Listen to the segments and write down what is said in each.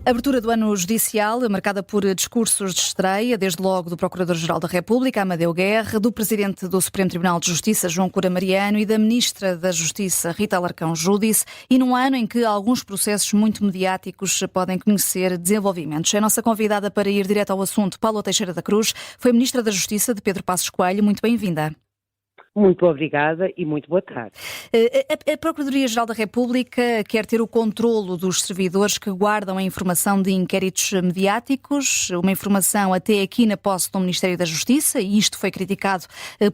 Abertura do ano judicial, marcada por discursos de estreia, desde logo do Procurador-Geral da República, Amadeu Guerra, do Presidente do Supremo Tribunal de Justiça, João Coura Mariano, e da Ministra da Justiça, Rita Alarcão Júdice, e num ano em que alguns processos muito mediáticos podem conhecer desenvolvimentos. É a nossa convidada para ir direto ao assunto, Paula Teixeira da Cruz, foi Ministra da Justiça de Pedro Passos Coelho. Muito bem-vinda. Muito obrigada e muito boa tarde. A Procuradoria-Geral da República quer ter o controlo dos servidores que guardam a informação de inquéritos mediáticos, uma informação até aqui na posse do Ministério da Justiça, e isto foi criticado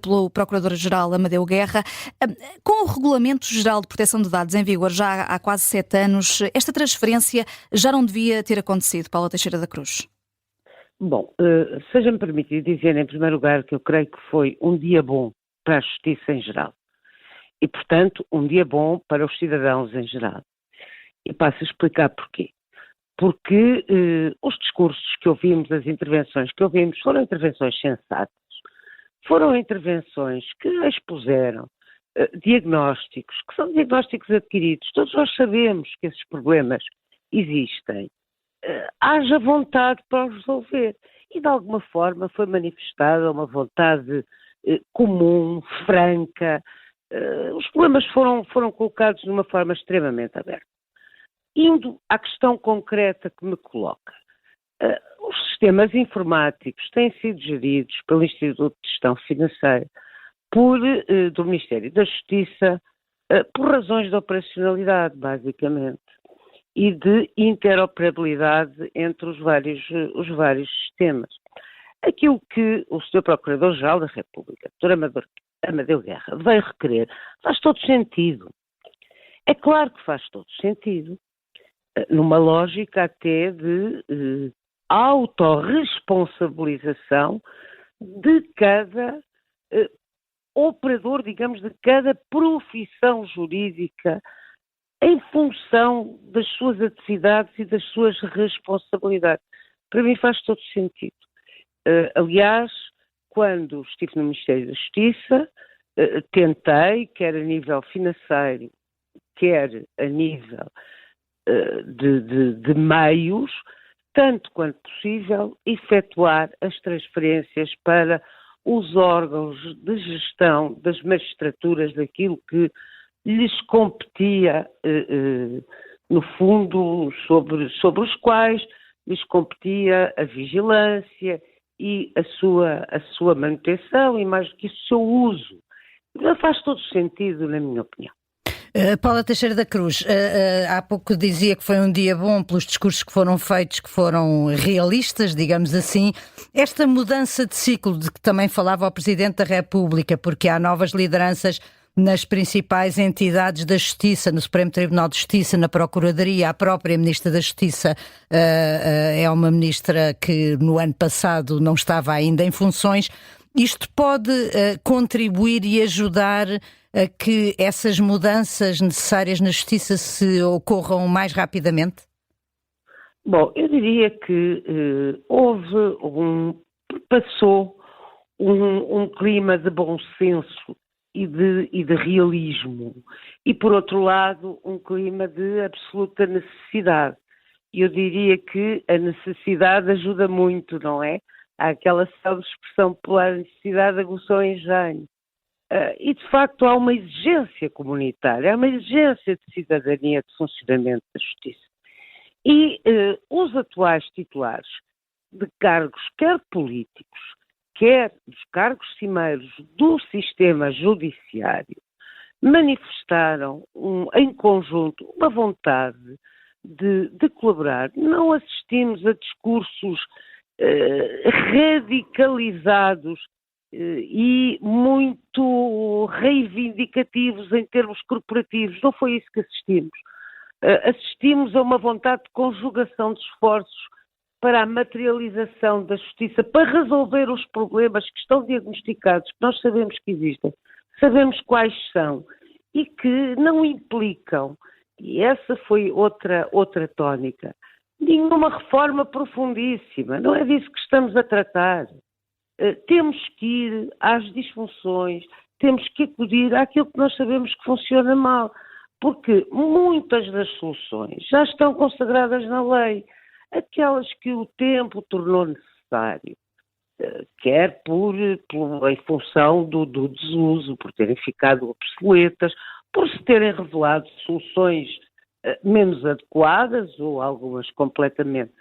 pelo Procurador-Geral Amadeu Guerra. Com o Regulamento Geral de Proteção de Dados em vigor já há quase 7 anos, esta transferência já não devia ter acontecido, Paula Teixeira da Cruz? Bom, seja-me permitido dizer em primeiro lugar que eu creio que foi um dia bom para a justiça em geral. E, portanto, um dia bom para os cidadãos em geral. E passo a explicar porquê. Porque os discursos que ouvimos, as intervenções que ouvimos, foram intervenções sensatas. Foram intervenções que expuseram diagnósticos, que são diagnósticos adquiridos. Todos nós sabemos que esses problemas existem. Haja vontade para os resolver. E, de alguma forma, foi manifestada uma vontade comum, franca. Os problemas foram colocados de uma forma extremamente aberta. Indo à questão concreta que me coloca, os sistemas informáticos têm sido geridos pelo Instituto de Gestão Financeira do Ministério da Justiça por razões de operacionalidade, basicamente, e de interoperabilidade entre os vários sistemas. Aquilo que o Sr. Procurador-Geral da República, Dr. Amadeu Guerra, veio requerer, faz todo sentido. É claro que faz todo sentido, numa lógica até de autorresponsabilização de cada operador, digamos, de cada profissão jurídica em função das suas atividades e das suas responsabilidades. Para mim faz todo sentido. Aliás, quando estive no Ministério da Justiça, tentei, quer a nível financeiro, quer a nível de meios, tanto quanto possível, efetuar as transferências para os órgãos de gestão das magistraturas daquilo que lhes competia, no fundo, sobre os quais lhes competia a vigilância e a sua manutenção e, mais do que isso, o seu uso. Faz todo sentido, na minha opinião. Paula Teixeira da Cruz, há pouco dizia que foi um dia bom pelos discursos que foram feitos, que foram realistas, digamos assim. Esta mudança de ciclo de que também falava o Presidente da República, porque há novas lideranças nas principais entidades da Justiça, no Supremo Tribunal de Justiça, na Procuradoria, a própria Ministra da Justiça é uma ministra que no ano passado não estava ainda em funções. Isto pode contribuir e ajudar a que essas mudanças necessárias na Justiça se ocorram mais rapidamente? Bom, eu diria que passou um clima de bom senso e de realismo. E, por outro lado, um clima de absoluta necessidade. E eu diria que a necessidade ajuda muito, não é? Há aquela célebre expressão popular, necessidade aguçou o engenho. E, de facto, há uma exigência comunitária, há uma exigência de cidadania, de funcionamento da justiça. E os atuais titulares de cargos, quer políticos, quer dos cargos cimeiros do sistema judiciário, manifestaram em conjunto uma vontade de colaborar. Não assistimos a discursos radicalizados e muito reivindicativos em termos corporativos. Não foi isso que assistimos. Assistimos a uma vontade de conjugação de esforços para a materialização da justiça, para resolver os problemas que estão diagnosticados, que nós sabemos que existem, sabemos quais são e que não implicam, e essa foi outra tónica, nenhuma reforma profundíssima, não é disso que estamos a tratar. Temos que ir às disfunções, temos que acudir àquilo que nós sabemos que funciona mal, porque muitas das soluções já estão consagradas na lei. aquelas que o tempo tornou necessário, quer em função do desuso, por terem ficado obsoletas, por se terem revelado soluções menos adequadas ou algumas completamente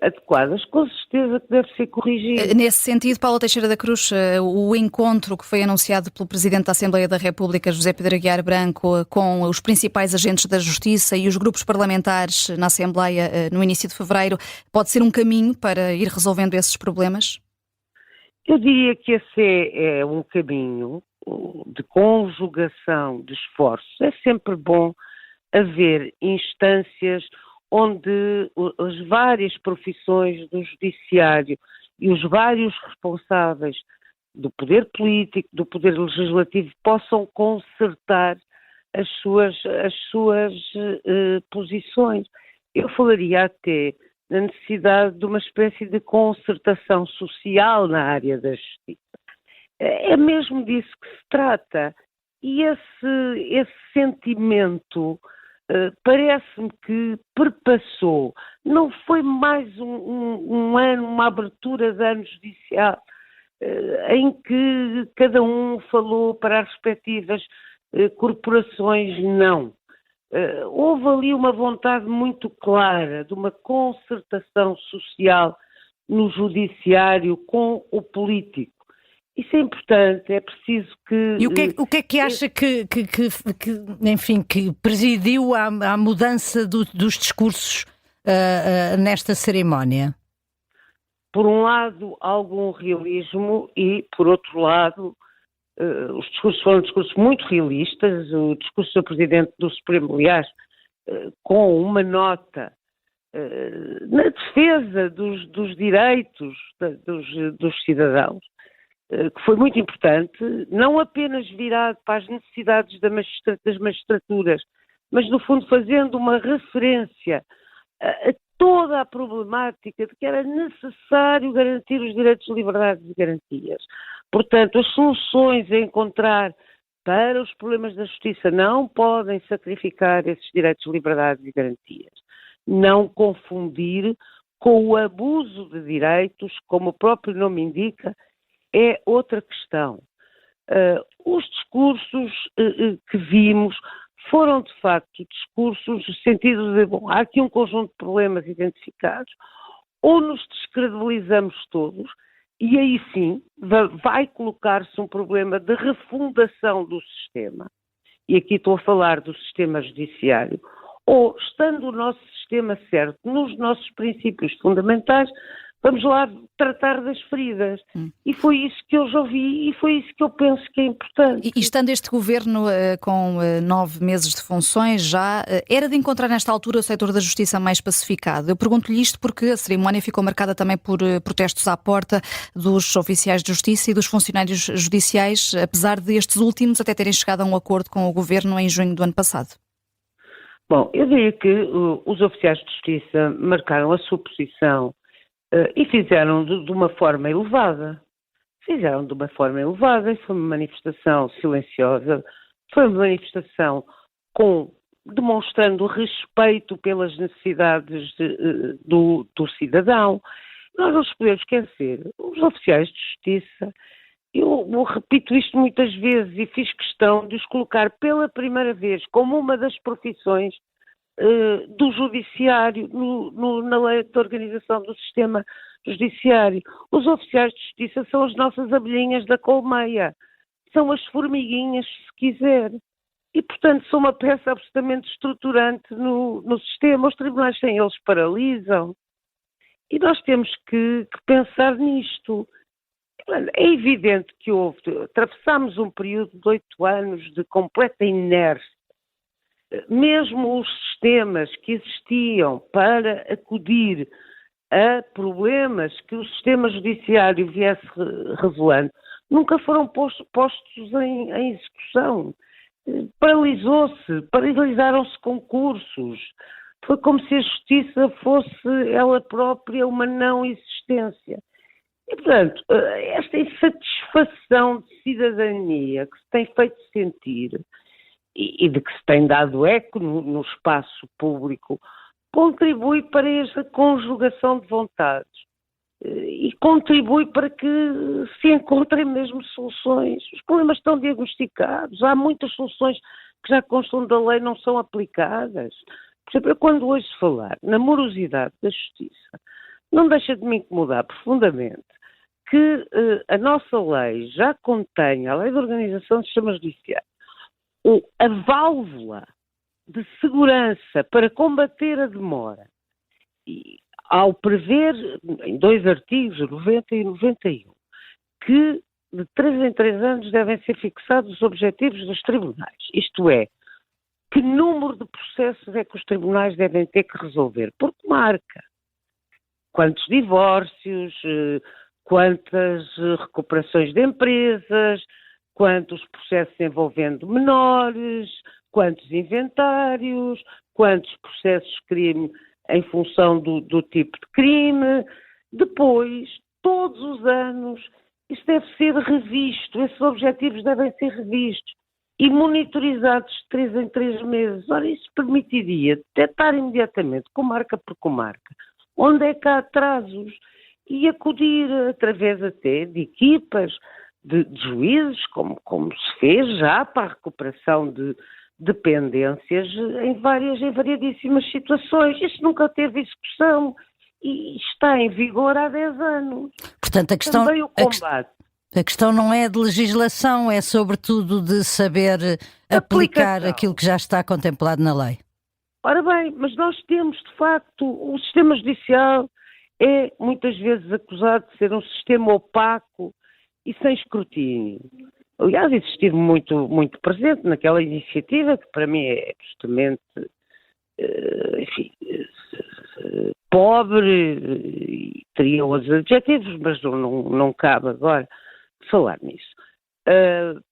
adequadas, com certeza que deve ser corrigido. Nesse sentido, Paula Teixeira da Cruz, o encontro que foi anunciado pelo Presidente da Assembleia da República, José Pedro Aguiar Branco, com os principais agentes da Justiça e os grupos parlamentares na Assembleia no início de fevereiro, pode ser um caminho para ir resolvendo esses problemas? Eu diria que esse é um caminho de conjugação de esforços. É sempre bom haver instâncias onde as várias profissões do judiciário e os vários responsáveis do poder político, do poder legislativo, possam concertar as suas posições. Eu falaria até na necessidade de uma espécie de concertação social na área da justiça. É mesmo disso que se trata. E esse sentimento parece-me que perpassou. Não foi mais um ano, uma abertura de ano judicial, em que cada um falou para as respectivas corporações, não. Houve ali uma vontade muito clara de uma concertação social no judiciário com o político. Isso é importante, é preciso que... E o que é que acha que presidiu à mudança dos discursos nesta cerimónia? Por um lado, algum realismo e, por outro lado, os discursos foram discursos muito realistas. O discurso do Presidente do Supremo, aliás, com uma nota na defesa dos direitos dos cidadãos, que foi muito importante, não apenas virado para as necessidades das magistraturas, mas, no fundo, fazendo uma referência a toda a problemática de que era necessário garantir os direitos, liberdades e garantias. Portanto, as soluções a encontrar para os problemas da justiça não podem sacrificar esses direitos, liberdades e garantias. Não confundir com o abuso de direitos, como o próprio nome indica, é outra questão. Os discursos que vimos foram, de facto, discursos no sentido de, bom, há aqui um conjunto de problemas identificados, ou nos descredibilizamos todos, e aí sim vai colocar-se um problema de refundação do sistema, e aqui estou a falar do sistema judiciário, ou, estando o nosso sistema certo nos nossos princípios fundamentais, vamos lá tratar das feridas. E foi isso que eu já ouvi e foi isso que eu penso que é importante. E estando este governo com 9 meses de funções já, era de encontrar nesta altura o setor da justiça mais pacificado? Eu pergunto-lhe isto porque a cerimónia ficou marcada também por protestos à porta dos oficiais de justiça e dos funcionários judiciais, apesar de estes últimos até terem chegado a um acordo com o governo em junho do ano passado. Bom, eu diria que os oficiais de justiça marcaram a sua posição e fizeram de uma forma elevada. Fizeram de uma forma elevada, foi uma manifestação silenciosa, foi uma manifestação demonstrando respeito pelas necessidades do cidadão. Nós não podemos esquecer, os oficiais de justiça, eu repito isto muitas vezes e fiz questão de os colocar pela primeira vez como uma das profissões do judiciário, na lei de organização do sistema judiciário. Os oficiais de justiça são as nossas abelhinhas da colmeia, são as formiguinhas, se quiser, e portanto são uma peça absolutamente estruturante no sistema. Os tribunais sem eles paralisam, e nós temos que pensar nisto. É evidente que atravessámos um período de 8 anos de completa inércia. Mesmo os sistemas que existiam para acudir a problemas que o sistema judiciário viesse revelando, nunca foram postos em execução. Paralisaram-se concursos. Foi como se a justiça fosse ela própria uma não existência. E, portanto, esta insatisfação de cidadania que se tem feito sentir e de que se tem dado eco no espaço público contribui para esta conjugação de vontades e contribui para que se encontrem mesmo soluções. Os problemas estão diagnosticados, há muitas soluções que já constam da lei não são aplicadas. Por exemplo, eu quando ouço falar na morosidade da justiça, não deixa de me incomodar profundamente que a nossa lei já contém, a lei de organização do sistema judiciário, a válvula de segurança para combater a demora, e ao prever, em 2 artigos, 90 e 91, que de 3 em 3 anos devem ser fixados os objetivos dos tribunais. Isto é, que número de processos é que os tribunais devem ter que resolver por comarca? Quantos divórcios, quantas recuperações de empresas, quantos processos envolvendo menores, quantos inventários, quantos processos de crime em função do tipo de crime. Depois, todos os anos, isso deve ser revisto, esses objetivos devem ser revistos e monitorizados de 3 em 3 meses. Ora, isso permitiria detectar imediatamente, comarca por comarca, onde é que há atrasos e acudir através até de equipas de juízes, como se fez já para a recuperação de dependências em variadíssimas situações. Isso nunca teve execução e está em vigor há 10 anos. Portanto, Também o combate. A questão não é de legislação, é sobretudo de saber aplicar aquilo que já está contemplado na lei. Ora bem, mas nós temos, de facto, o sistema judicial é muitas vezes acusado de ser um sistema opaco e sem escrutínio. Aliás, isso esteve muito, muito presente naquela iniciativa, que para mim é justamente, pobre, e teria outros adjetivos, mas não cabe agora falar nisso.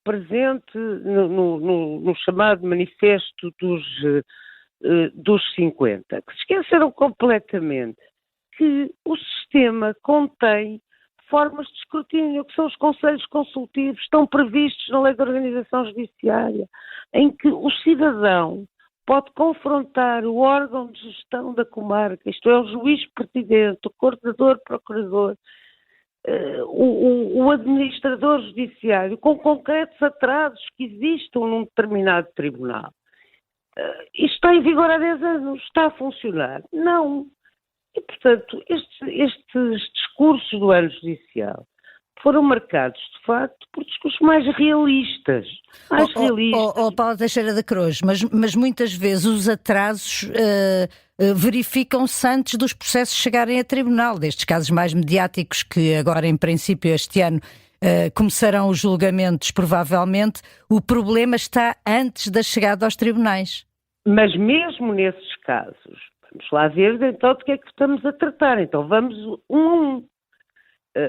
Presente no chamado manifesto dos 50, que se esqueceram completamente que o sistema contém formas de escrutínio, que são os conselhos consultivos, estão previstos na Lei de Organização Judiciária, em que o cidadão pode confrontar o órgão de gestão da comarca, isto é, o juiz presidente, o coordenador, procurador, o administrador judiciário, com concretos atrasos que existam num determinado tribunal. Isto está em vigor há 10 anos, está a funcionar? Não. E, portanto, estes discursos do ano judicial foram marcados, de facto, por discursos mais realistas. Paulo Teixeira da Cruz, mas muitas vezes os atrasos verificam-se antes dos processos chegarem a tribunal. Destes casos mais mediáticos que agora, em princípio, este ano começarão os julgamentos, provavelmente, o problema está antes da chegada aos tribunais. Mas mesmo nesses casos, vamos lá ver então de que é que estamos a tratar. Então vamos um.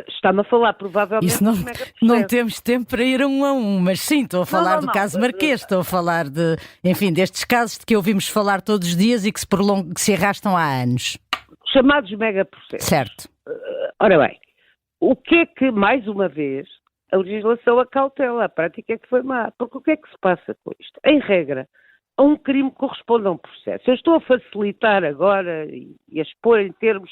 Está-me a falar provavelmente... Isso não temos tempo para ir a um, mas sim, estou a falar do caso Marquês, estou a falar destes casos de que ouvimos falar todos os dias e que se arrastam há anos. Chamados megaprocessos. Certo. Ora bem, o que é que, mais uma vez, a legislação acautela, a prática é que foi má. Porque o que é que se passa com isto? Em regra, a um crime corresponde a um processo. Eu estou a facilitar agora e a expor em termos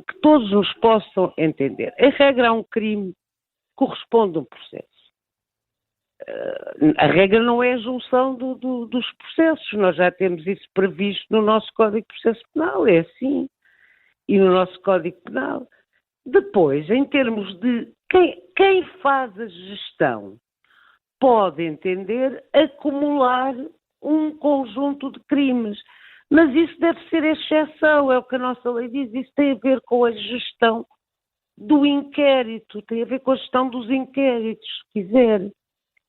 que todos nos possam entender. Em regra, a um crime corresponde a um processo. A regra não é a junção dos processos. Nós já temos isso previsto no nosso Código de Processo Penal, é assim. E no nosso Código Penal. Depois, em termos de quem faz a gestão, pode entender acumular um conjunto de crimes. Mas isso deve ser exceção, é o que a nossa lei diz. Isso tem a ver com a gestão do inquérito, tem a ver com a gestão dos inquéritos, se quiser.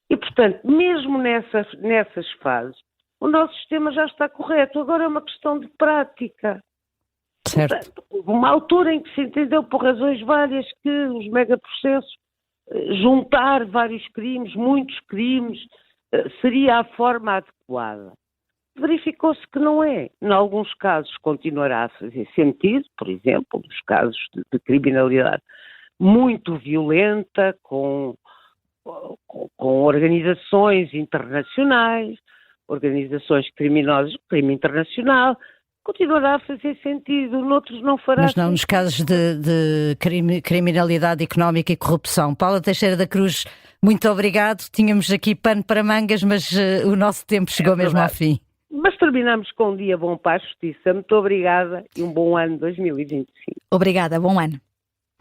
E, portanto, mesmo nessas fases, o nosso sistema já está correto. Agora é uma questão de prática. Certo. Portanto, houve uma altura em que se entendeu, por razões várias, que os megaprocessos, juntar vários crimes, muitos crimes, seria a forma adequada. Verificou-se que não é. Em alguns casos continuará a fazer sentido, por exemplo, nos casos de criminalidade muito violenta, com organizações internacionais, organizações criminosas, crime internacional, continuará a fazer sentido, noutros não fará Mas não sentido. nos casos de criminalidade económica e corrupção. Paula Teixeira da Cruz, muito obrigado. Tínhamos aqui pano para mangas, mas o nosso tempo chegou mesmo ao fim. Mas terminamos com um dia bom para a justiça. Muito obrigada e um bom ano 2025. Obrigada, bom ano.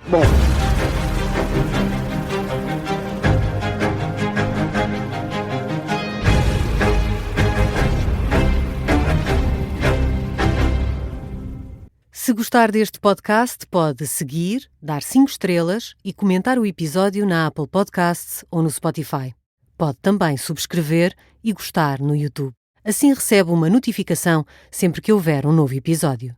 Bom. Se gostar deste podcast, pode seguir, dar 5 estrelas e comentar o episódio na Apple Podcasts ou no Spotify. Pode também subscrever e gostar no YouTube. Assim recebe uma notificação sempre que houver um novo episódio.